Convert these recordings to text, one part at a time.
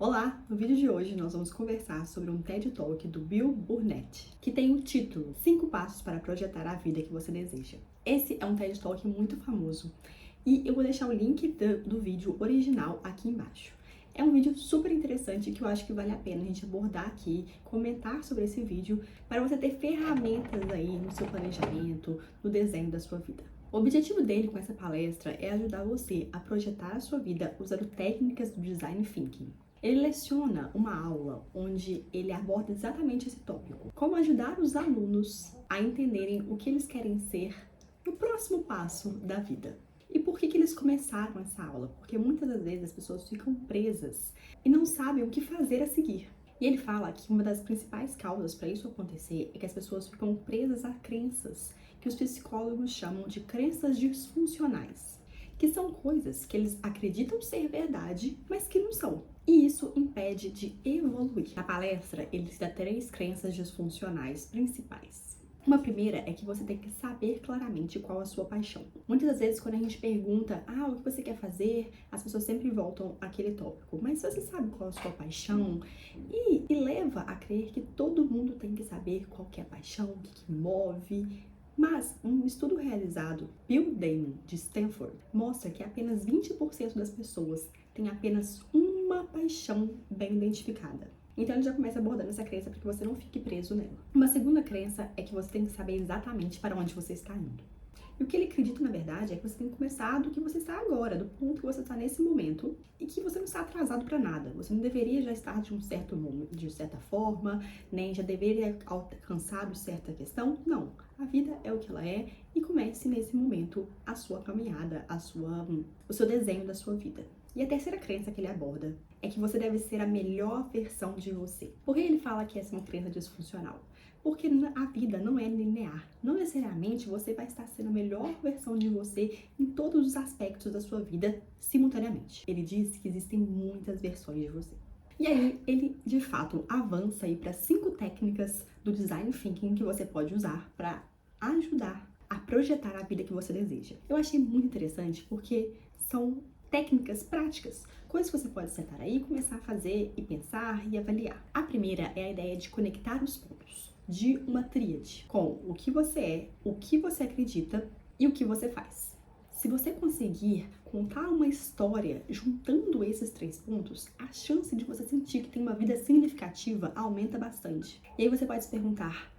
Olá! No vídeo de hoje nós vamos conversar sobre um TED Talk do Bill Burnett, que tem o título 5 passos para projetar a vida que você deseja. Esse é um TED Talk muito famoso e eu vou deixar o link do vídeo original aqui embaixo. É um vídeo super interessante que eu acho que vale a pena a gente abordar aqui, comentar sobre esse vídeo, para você ter ferramentas aí no seu planejamento, no desenho da sua vida. O objetivo dele com essa palestra é ajudar você a projetar a sua vida usando técnicas do Design Thinking. Ele leciona uma aula onde ele aborda exatamente esse tópico. Como ajudar os alunos a entenderem o que eles querem ser no próximo passo da vida. E por que eles começaram essa aula? Porque muitas das vezes as pessoas ficam presas e não sabem o que fazer a seguir. E ele fala que uma das principais causas para isso acontecer é que as pessoas ficam presas a crenças que os psicólogos chamam de crenças disfuncionais, que são coisas que eles acreditam ser verdade, mas que não são. E isso impede de evoluir. Na palestra, ele cita 3 crenças disfuncionais principais. Uma primeira é que você tem que saber claramente qual a sua paixão. Muitas das vezes, quando a gente pergunta, o que você quer fazer, as pessoas sempre voltam àquele tópico. Mas se você sabe qual a sua paixão, e leva a crer que todo mundo tem que saber qual que é a paixão, o que move. Mas um estudo realizado pelo Damon, de Stanford, mostra que apenas 20% das pessoas têm apenas uma paixão bem identificada. Então ele já começa abordando essa crença para que você não fique preso nela. Uma segunda crença é que você tem que saber exatamente para onde você está indo. E o que ele acredita, na verdade, é que você tem que começar do que você está agora, do ponto que você está nesse momento, e que você não está atrasado para nada. Você não deveria já estar de certa forma, nem já deveria ter alcançado certa questão. Não. A vida é o que ela é e comece nesse momento a sua caminhada, o seu desenho da sua vida. E a terceira crença que ele aborda é que você deve ser a melhor versão de você. Por que ele fala que essa é uma crença disfuncional? Porque a vida não é linear. Não necessariamente você vai estar sendo a melhor versão de você em todos os aspectos da sua vida simultaneamente. Ele diz que existem muitas versões de você. E aí, ele de fato avança aí para 5 técnicas do Design Thinking que você pode usar para ajudar a projetar a vida que você deseja. Eu achei muito interessante porque são técnicas práticas, coisas que você pode sentar aí, começar a fazer e pensar e avaliar. A primeira é a ideia de conectar os pontos de uma tríade com o que você é, o que você acredita e o que você faz. Se você conseguir contar uma história juntando esses 3 pontos, a chance de você sentir que tem uma vida significativa aumenta bastante. E aí você pode se perguntar: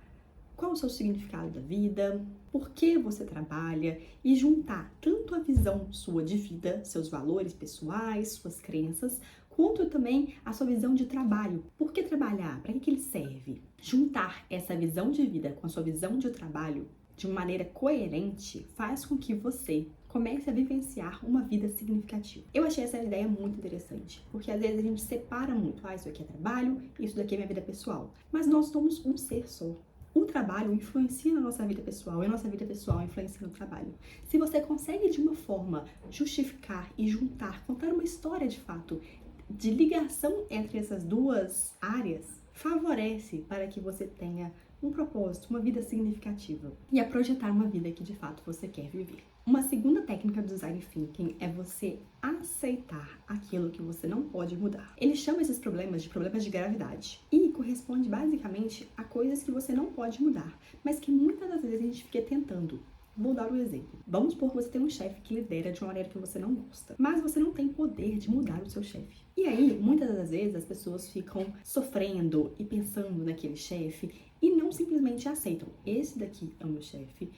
qual o seu significado da vida? Por que você trabalha? E juntar tanto a visão sua de vida, seus valores pessoais, suas crenças, quanto também a sua visão de trabalho. Por que trabalhar? Para que ele serve? Juntar essa visão de vida com a sua visão de trabalho de uma maneira coerente faz com que você comece a vivenciar uma vida significativa. Eu achei essa ideia muito interessante, porque às vezes a gente separa muito, isso aqui é trabalho, isso daqui é minha vida pessoal. Mas nós somos um ser só. O trabalho influencia na nossa vida pessoal e a nossa vida pessoal influencia no trabalho. Se você consegue de uma forma justificar e juntar, contar uma história de fato, de ligação entre essas duas áreas, favorece para que você tenha um propósito, uma vida significativa e a projetar uma vida que de fato você quer viver. Uma segunda técnica do Design Thinking é você aceitar aquilo que você não pode mudar. Ele chama esses problemas de problemas de gravidade e corresponde basicamente a coisas que você não pode mudar, mas que muitas das vezes a gente fica tentando. Vou dar um exemplo. Vamos supor que você tem um chefe que lidera de uma maneira que você não gosta, mas você não tem poder de mudar o seu chefe. E aí, muitas das vezes, as pessoas ficam sofrendo e pensando naquele chefe e não simplesmente aceitam. Esse daqui é o meu chefe,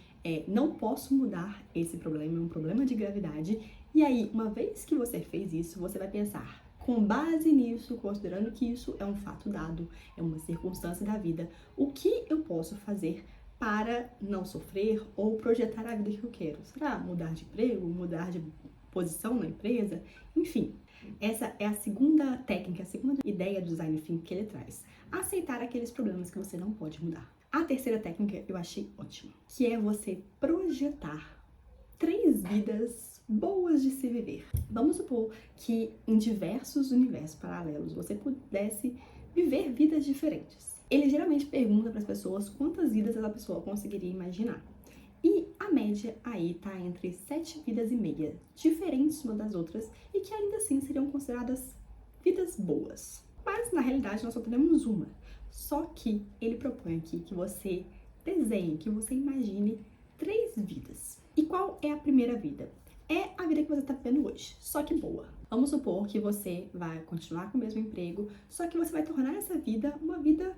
não posso mudar esse problema, é um problema de gravidade. E aí, uma vez que você fez isso, você vai pensar, com base nisso, considerando que isso é um fato dado, é uma circunstância da vida, o que eu posso fazer para não sofrer ou projetar a vida que eu quero? Será mudar de emprego, mudar de posição na empresa? Enfim, essa é a segunda técnica, a segunda ideia do Design Thinking que ele traz. Aceitar aqueles problemas que você não pode mudar. A terceira técnica eu achei ótima, que é você projetar 3 vidas boas de se viver. Vamos supor que em diversos universos paralelos você pudesse viver vidas diferentes. Ele geralmente pergunta para as pessoas quantas vidas essa pessoa conseguiria imaginar. E a média aí tá entre 7 vidas e meia, diferentes uma das outras, e que ainda assim seriam consideradas vidas boas. Mas, na realidade, nós só temos uma. Só que ele propõe aqui que você desenhe, que você imagine 3 vidas. E qual é a primeira vida? É a vida que você está vivendo hoje, só que boa. Vamos supor que você vai continuar com o mesmo emprego, só que você vai tornar essa vida uma vida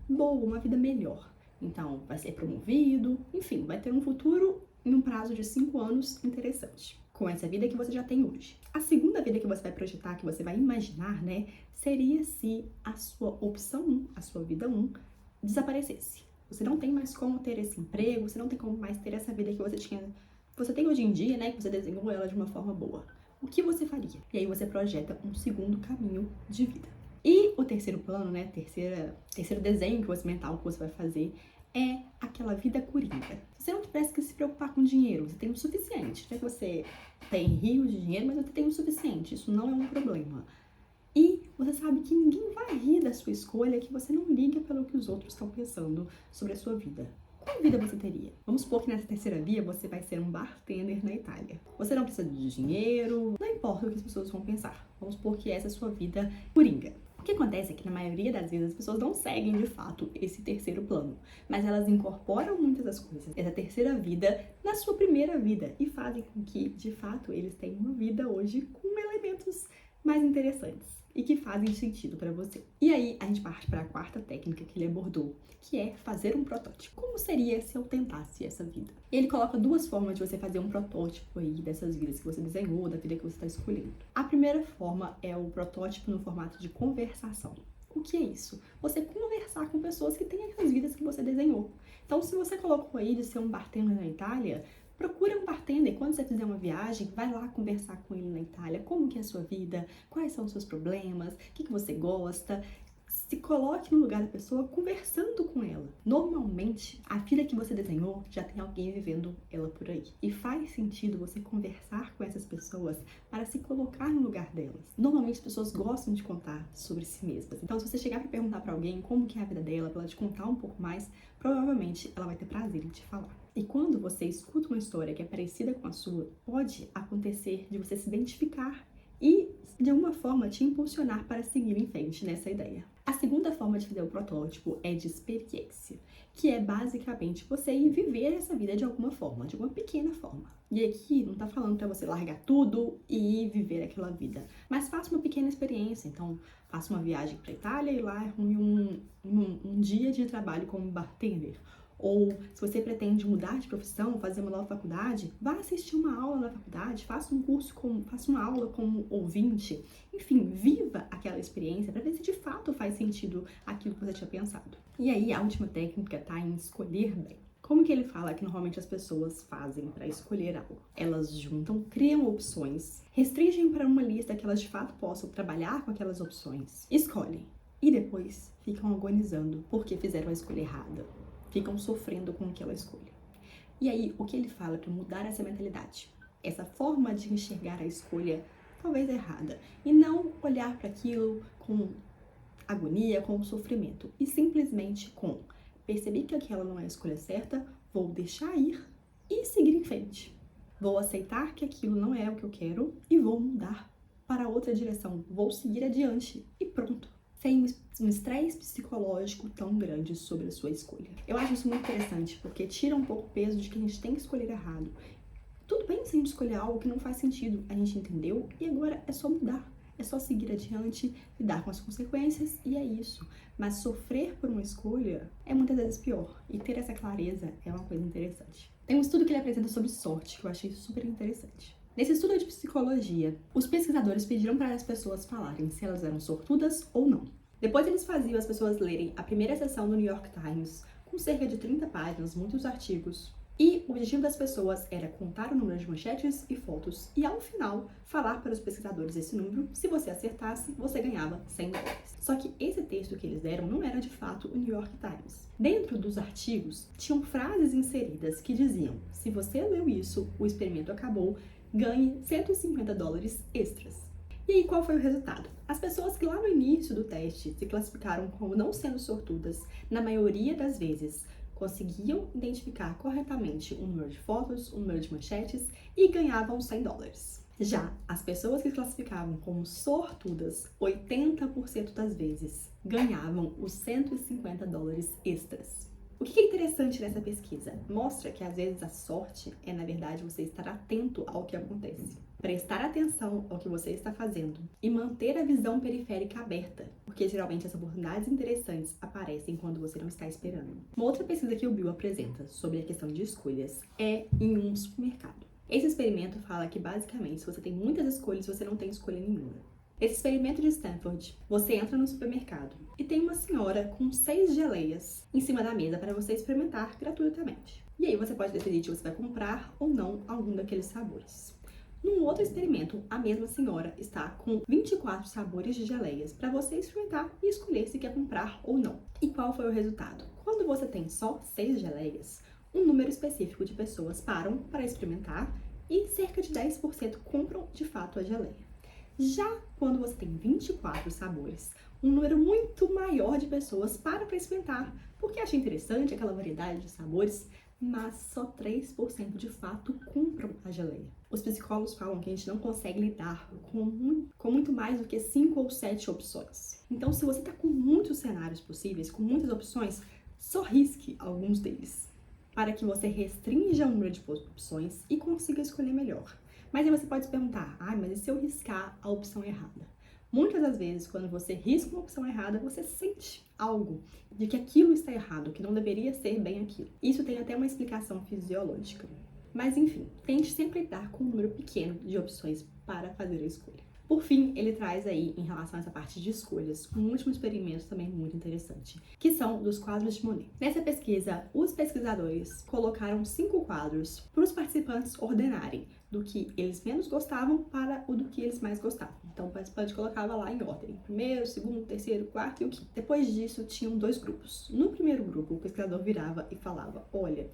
boa, uma vida melhor. Então, vai ser promovido, enfim, vai ter um futuro em um prazo de 5 anos interessante, com essa vida que você já tem hoje. A segunda vida que você vai projetar, que você vai imaginar, né, seria se a sua opção 1, a sua vida 1, desaparecesse. Você não tem mais como ter esse emprego, você não tem como mais ter essa vida que você tem hoje em dia, né, que você desenhou ela de uma forma boa. O que você faria? E aí você projeta um segundo caminho de vida. E o terceiro plano, né, terceiro desenho mental que você vai fazer é aquela vida coringa. Você não tivesse que se preocupar com dinheiro, você tem o suficiente. Já que você tem rios de dinheiro, mas você tem o suficiente, isso não é um problema. E você sabe que ninguém vai rir da sua escolha, que você não liga pelo que os outros estão pensando sobre a sua vida. Qual vida você teria? Vamos supor que nessa terceira via você vai ser um bartender na Itália. Você não precisa de dinheiro, não importa o que as pessoas vão pensar. Vamos supor que essa é a sua vida coringa. O que acontece é que na maioria das vezes as pessoas não seguem de fato esse terceiro plano, mas elas incorporam muitas das coisas, essa terceira vida, na sua primeira vida e fazem com que, de fato, eles tenham uma vida hoje com elementos mais interessantes e que fazem sentido para você. E aí a gente parte para a quarta técnica que ele abordou, que é fazer um protótipo. Como seria se eu tentasse essa vida? Ele coloca 2 formas de você fazer um protótipo aí dessas vidas que você desenhou, da vida que você está escolhendo. A primeira forma é o protótipo no formato de conversação. O que é isso? Você conversar com pessoas que têm aquelas vidas que você desenhou. Então, se você colocou aí de ser um bartender na Itália, procure um bartender. Quando você fizer uma viagem, vai lá conversar com ele na Itália. Como que é a sua vida? Quais são os seus problemas? O que você gosta? Se coloque no lugar da pessoa conversando com ela. Normalmente, a vida que você desenhou já tem alguém vivendo ela por aí. E faz sentido você conversar com essas pessoas para se colocar no lugar delas. Normalmente, as pessoas gostam de contar sobre si mesmas. Então, se você chegar para perguntar para alguém como que é a vida dela, para ela te contar um pouco mais, provavelmente ela vai ter prazer em te falar. E quando você escuta uma história que é parecida com a sua, pode acontecer de você se identificar e, de alguma forma, te impulsionar para seguir em frente nessa ideia. A segunda forma de fazer o protótipo é de experiência, que é basicamente você ir viver essa vida de alguma forma, de uma pequena forma. E aqui não tá falando para você largar tudo e ir viver aquela vida, mas faça uma pequena experiência. Então, faça uma viagem para Itália e lá arrume um dia de trabalho como bartender. Ou se você pretende mudar de profissão, fazer uma nova faculdade, vá assistir uma aula na faculdade, faça uma aula como ouvinte. Enfim, viva aquela experiência para ver se de fato faz sentido aquilo que você tinha pensado. E aí, a última técnica tá em escolher bem. Como que ele fala que normalmente as pessoas fazem para escolher algo? Elas juntam, criam opções, restringem para uma lista que elas de fato possam trabalhar com aquelas opções, escolhem e depois ficam agonizando porque fizeram a escolha errada. Ficam sofrendo com aquela escolha. E aí, o que ele fala para mudar essa mentalidade? Essa forma de enxergar a escolha talvez errada. E não olhar para aquilo com agonia, com sofrimento. E simplesmente com perceber que aquela não é a escolha certa, vou deixar ir e seguir em frente. Vou aceitar que aquilo não é o que eu quero e vou mudar para outra direção. Vou seguir adiante e pronto. Sem um estresse psicológico tão grande sobre a sua escolha. Eu acho isso muito interessante, porque tira um pouco o peso de que a gente tem que escolher errado. Tudo bem se a gente escolher algo que não faz sentido, a gente entendeu, e agora é só mudar. É só seguir adiante, lidar com as consequências, e é isso. Mas sofrer por uma escolha é muitas vezes pior, e ter essa clareza é uma coisa interessante. Tem um estudo que ele apresenta sobre sorte, que eu achei super interessante. Nesse estudo de psicologia, os pesquisadores pediram para as pessoas falarem se elas eram sortudas ou não. Depois eles faziam as pessoas lerem a primeira seção do New York Times, com cerca de 30 páginas, muitos artigos. E o objetivo das pessoas era contar o número de manchetes e fotos e, ao final, falar para os pesquisadores esse número. Se você acertasse, você ganhava $100. Só que esse texto que eles deram não era de fato o New York Times. Dentro dos artigos, tinham frases inseridas que diziam: se você leu isso, o experimento acabou, ganhe $150 extras. E aí, qual foi o resultado? As pessoas que lá no início do teste se classificaram como não sendo sortudas, na maioria das vezes, conseguiam identificar corretamente o número de fotos, o número de manchetes e ganhavam $100. Já as pessoas que se classificavam como sortudas, 80% das vezes ganhavam os $150 extras. O que é interessante nessa pesquisa? Mostra que às vezes a sorte é, na verdade, você estar atento ao que acontece. Prestar atenção ao que você está fazendo e manter a visão periférica aberta, porque geralmente as oportunidades interessantes aparecem quando você não está esperando. Uma outra pesquisa que o Bill apresenta sobre a questão de escolhas é em um supermercado. Esse experimento fala que, basicamente, se você tem muitas escolhas, você não tem escolha nenhuma. Esse experimento de Stanford, você entra no supermercado e tem uma senhora com 6 geleias em cima da mesa para você experimentar gratuitamente. E aí você pode decidir se você vai comprar ou não algum daqueles sabores. Num outro experimento, a mesma senhora está com 24 sabores de geleias para você experimentar e escolher se quer comprar ou não. E qual foi o resultado? Quando você tem só 6 geleias, um número específico de pessoas param para experimentar e cerca de 10% compram de fato a geleia. Já quando você tem 24 sabores, um número muito maior de pessoas para experimentar, porque acha interessante aquela variedade de sabores, mas só 3% de fato compram a geleia. Os psicólogos falam que a gente não consegue lidar com muito mais do que 5 ou 7 opções. Então, se você está com muitos cenários possíveis, com muitas opções, só risque alguns deles, para que você restrinja o número de opções e consiga escolher melhor. Mas aí você pode se perguntar, mas e se eu riscar a opção errada? Muitas das vezes, quando você risca uma opção errada, você sente algo de que aquilo está errado, que não deveria ser bem aquilo. Isso tem até uma explicação fisiológica. Mas enfim, tente sempre lidar com um número pequeno de opções para fazer a escolha. Por fim, ele traz aí, em relação a essa parte de escolhas, um último experimento também muito interessante, que são dos quadros de Monet. Nessa pesquisa, os pesquisadores colocaram 5 quadros para os participantes ordenarem do que eles menos gostavam para o do que eles mais gostavam. Então, o participante colocava lá em ordem: primeiro, segundo, terceiro, quarto e o quinto. Depois disso, tinham 2 grupos. No primeiro grupo, o pesquisador virava e falava: olha,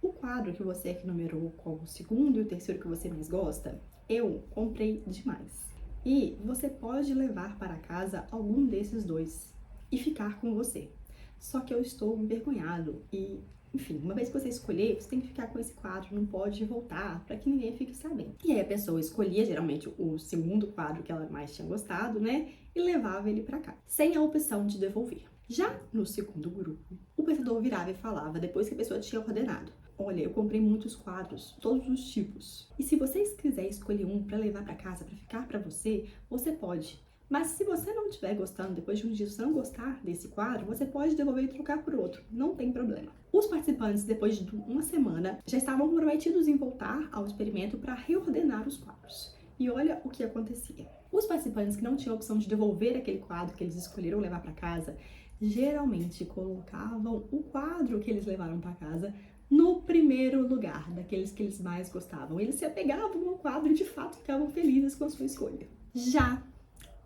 o quadro que você numerou como o segundo e o terceiro que você mais gosta, eu comprei demais. E você pode levar para casa algum desses 2 e ficar com você. Só que eu estou envergonhado e, enfim, uma vez que você escolher, você tem que ficar com esse quadro, não pode voltar para que ninguém fique sabendo. E aí a pessoa escolhia geralmente o segundo quadro que ela mais tinha gostado, né? E levava ele para cá, sem a opção de devolver. Já no segundo grupo, o pensador virava e falava, depois que a pessoa tinha ordenado: olha, eu comprei muitos quadros, todos os tipos. E se vocês quiserem escolher um para levar para casa, para ficar para você, você pode. Mas se você não estiver gostando, depois de um dia você não gostar desse quadro, você pode devolver e trocar por outro, não tem problema. Os participantes, depois de uma semana, já estavam comprometidos em voltar ao experimento para reordenar os quadros. E olha o que acontecia. Os participantes que não tinham a opção de devolver aquele quadro que eles escolheram levar para casa, geralmente colocavam o quadro que eles levaram para casa no primeiro lugar, daqueles que eles mais gostavam. Eles se apegavam ao quadro e de fato ficavam felizes com a sua escolha. Já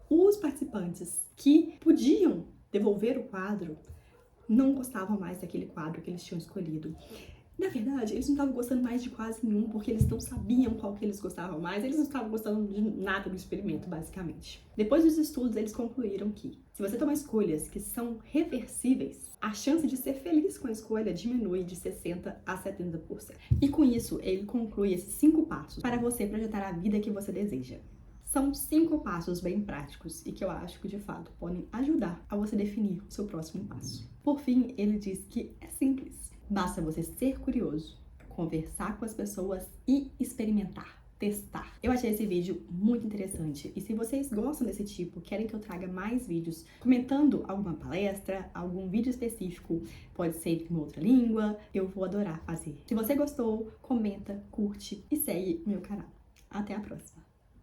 os participantes que podiam devolver o quadro não gostavam mais daquele quadro que eles tinham escolhido. Na verdade, eles não estavam gostando mais de quase nenhum, porque eles não sabiam qual que eles gostavam mais, eles não estavam gostando de nada do experimento, basicamente. Depois dos estudos, eles concluíram que, se você toma escolhas que são reversíveis, a chance de ser feliz com a escolha diminui de 60% a 70%. E com isso, ele conclui esses 5 passos para você projetar a vida que você deseja. São 5 passos bem práticos e que eu acho que, de fato, podem ajudar a você definir o seu próximo passo. Por fim, ele diz que é simples. Basta você ser curioso, conversar com as pessoas e experimentar, testar. Eu achei esse vídeo muito interessante e se vocês gostam desse tipo, querem que eu traga mais vídeos comentando alguma palestra, algum vídeo específico, pode ser em outra língua, eu vou adorar fazer. Se você gostou, comenta, curte e segue meu canal. Até a próxima!